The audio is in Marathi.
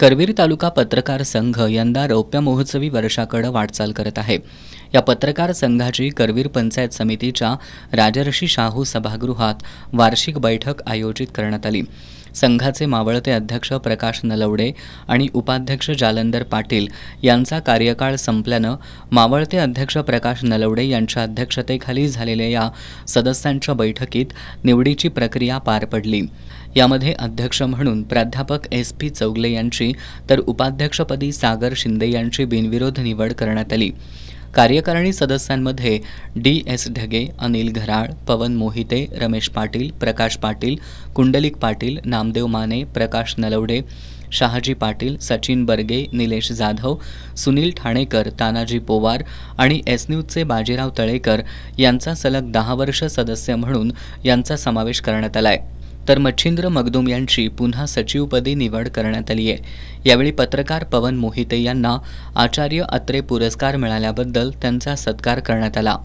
करवीर तालुका पत्रकार संघ यंदा रौप्य महोत्सवी वर्षाकडे वाटचाल करत आहे। या पत्रकार संघाची करवीर पंचायत समितीच्या राजर्षी शाहू सभागृहात वार्षिक बैठक आयोजित करण्यात आली। संघाचे मावळते अध्यक्ष प्रकाश नलवडे आणि उपाध्यक्ष जालंधर पाटील यांचा कार्यकाळ संपल्यानं मावळते अध्यक्ष प्रकाश नलवडे यांच्या अध्यक्षतेखाली झालेल्या या सदस्यांच्या बैठकीत निवडीची प्रक्रिया पार पडली। यामध्ये अध्यक्ष म्हणून प्राध्यापक SP चौगले यांची तर उपाध्यक्षपदी सागर शिंदे यांची बिनविरोध निवड करण्यात आली। कार्यकारिणी सदस्यांमध्ये DS ढगे, अनिल घराळ, पवन मोहिते, रमेश पाटील, प्रकाश पाटील, कुंडलिक पाटील, नामदेव माने, प्रकाश नलवडे, शहाजी पाटील, सचिन बर्गे, निलेश जाधव, सुनील ठाणेकर, तानाजी पोवार आणि S न्यूजचे बाजीराव तळेकर यांचा सलग 10 वर्ष सदस्य म्हणून यांचा समावेश करण्यात आलाय। तर मच्छिंद्र मगदूम यांची पुन्हा सचिवपदी निवड करण्यात आली आहे। यावेळी पत्रकार पवन मोहिते यांना आचार्य अत्रे पुरस्कार मिळाल्याबद्दल त्यांचा सत्कार करण्यात आला।